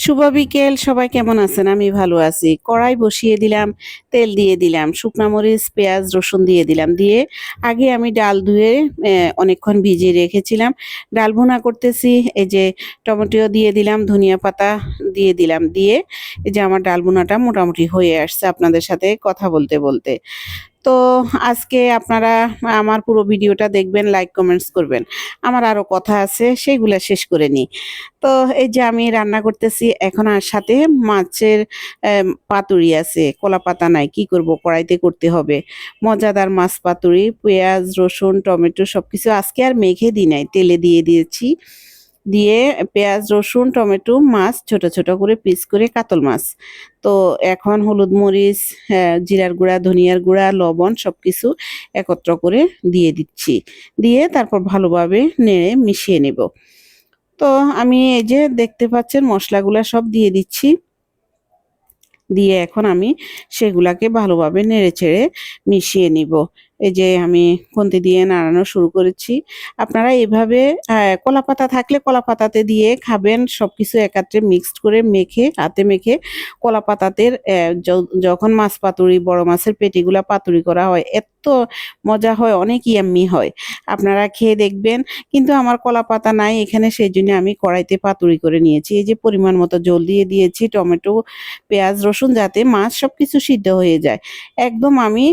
শুভ বিকেল, সবাই কেমন আছেন? আমি ভালো আছি। কড়াই বসিয়ে দিলাম, তেল দিয়ে দিলাম, শুকনা মরিচ, পেঁয়াজ, রসুন দিয়ে দিলাম। দিয়ে আগে আমি ডাল ধুয়ে অনেকক্ষণ ভিজিয়ে রেখেছিলাম। ডাল ভুনা করতেছি। এই যে টমেটো দিয়ে দিলাম, ধনিয়া পাতা দিয়ে দিলাম। দিয়ে এই যে আমার ডাল ভুনাটা মোটামুটি হয়ে আসছে আপনাদের সাথে কথা বলতে বলতে। তো আজকে আপনারা আমার পুরো ভিডিওটা দেখবেন, লাইক কমেন্টস করবেন। আমার আরো কথা আছে, সেগুলা শেষ করে নিই। তো এই যে আমি রান্না করতেছি এখন, আর সাথে মাছের পাতুরি আছে, কলা পাতা নাই, কি করব, কড়াইতে করতে হবে। মজাদার মাছ পাতুরি, পেঁয়াজ, রসুন, টমেটো সবকিছু আজকে আর মেখে দিই নাই, তেলে দিয়ে দিয়েছি। দিয়ে পেঁয়াজ, রসুন, টমেটো, মাছ ছোট ছোট করে পিস করে, কাতল মাছ। তো এখন হলুদ, মরিচ, জিরার গুঁড়া, ধনিয়ার গুঁড়া, লবণ সবকিছু একত্র করে দিয়ে দিচ্ছি। দিয়ে তারপর ভালোভাবে নেড়ে মিশিয়ে নেব। তো আমি এই যে দেখতে পাচ্ছেন মশলাগুলা সব দিয়ে দিচ্ছি। দিয়ে এখন আমি সেগুলাকে ভালোভাবে নেড়েচেড়ে মিশিয়ে নিব। এই যে আমি খুন্তি দিয়ে নাড়ানো শুরু করেছি। আপনারা এভাবে কলাপাতা থাকলে কলাপাতাতে দিয়ে খাবেন। সবকিছু একাত্রে মিক্সড করে মেখে, হাতে মেখে কলাপাতাতে যখন মাছ পাতুরি, বড় মাছের পেটিগুলা পাতুরি করা হয়, এত মজা হয়, অনেক ইয়াম্মি হয়। আপনারা খেয়ে দেখবেন। কিন্তু আমার কলাপাতা নাই এখানে, সেই জন্য আমি কড়াইতে পাতুরি করে নিয়েছি। এই যে পরিমাণ মতো জল দিয়ে দিয়েছি, টমেটো, পেঁয়াজ, রসুন, যাতে মাছ সবকিছু সিদ্ধ হয়ে যায়। একদম আমি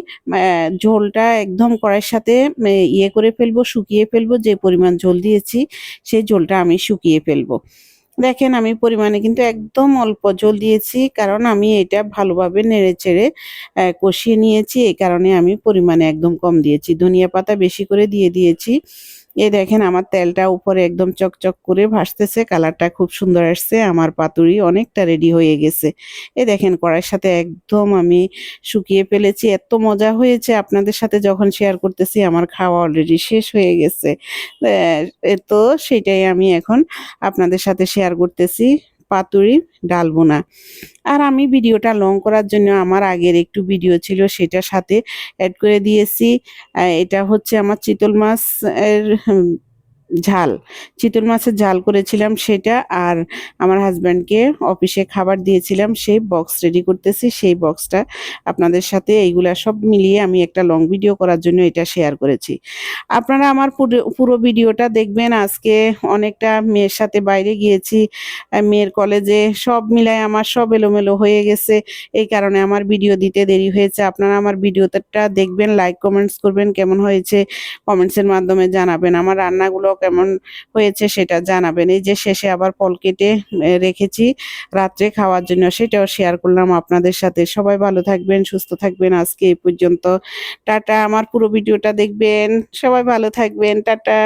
ঝোলটা একদম কড়াইয়ের সাথে ইয়ে করে ফেলবো, শুকিয়ে ফেলবো। যে পরিমাণ ঝোল দিয়েছি সেই ঝোলটা আমি শুকিয়ে ফেলবো। দেখেন আমি পরিমাণে কিন্তু একদম অল্প ঝোল দিয়েছি, কারণ আমি এটা ভালোভাবে নেড়েচেড়ে কষিয়ে নিয়েছি। এই কারণে আমি পরিমাণে একদম কম দিয়েছি, ধনিয়া পাতা বেশি করে দিয়ে দিয়েছি। এই দেখেন আমার তেলটা উপরে একদম চকচক করে ভাসতেছে, কালারটা খুব সুন্দর আসছে। আমার পাতুরি অনেকটা রেডি হয়ে গেছে। এই দেখেন কড়াইয়ের সাথে একদম আমি শুকিয়ে ফেলেছি। এত মজা হয়েছে, আপনাদের সাথে যখন শেয়ার করতেছি আমার খাওয়া অলরেডি শেষ হয়ে গেছে। তো সেটাই আমি এখন আপনাদের সাথে শেয়ার করতেছি, পাতুরি ডাল বোনা। আর আমি ভিডিওটা লং করার জন্য আমার আগের একটু ভিডিও ছিল, সেটা সাথে অ্যাড করে দিয়েছি। এটা হচ্ছে আমার চিতল মাছ এর ঝাল, চিতল মাছের ঝাল করেছিলাম সেটা। আর আমার হাজব্যান্ডকে অফিসে খাবার দিয়েছিলাম, সেই বক্স রেডি করতেছি। সেই বক্সটা আপনাদের সাথে এইগুলা সব মিলিয়ে আমি একটা লং ভিডিও করার জন্য এটা শেয়ার করেছি। আপনারা আমার পুরো পুরো ভিডিওটা দেখবেন। আজকে অনেকটা মেয়ের সাথে বাইরে গিয়েছি, মেয়ের কলেজে, সব মিলায় আমার সব এলোমেলো হয়ে গেছে। এই কারণে আমার ভিডিও দিতে দেরি হয়েছে। আপনারা আমার ভিডিওটা দেখবেন, লাইক কমেন্টস করবেন, কেমন হয়েছে কমেন্টসের মাধ্যমে জানাবেন। আমার রান্নাগুলো কেমন হয়েছে সেটা জানাবেন। এই যে শেষে আবার ফল কেটে রেখেছি রাত্রে খাওয়ার জন্য, সেটাও শেয়ার করলাম আপনাদের সাথে। সবাই ভালো থাকবেন, সুস্থ থাকবেন। আজকে এই পর্যন্ত। টাটা। আমার পুরো ভিডিওটা দেখবেন। সবাই ভালো থাকবেন। টাটা।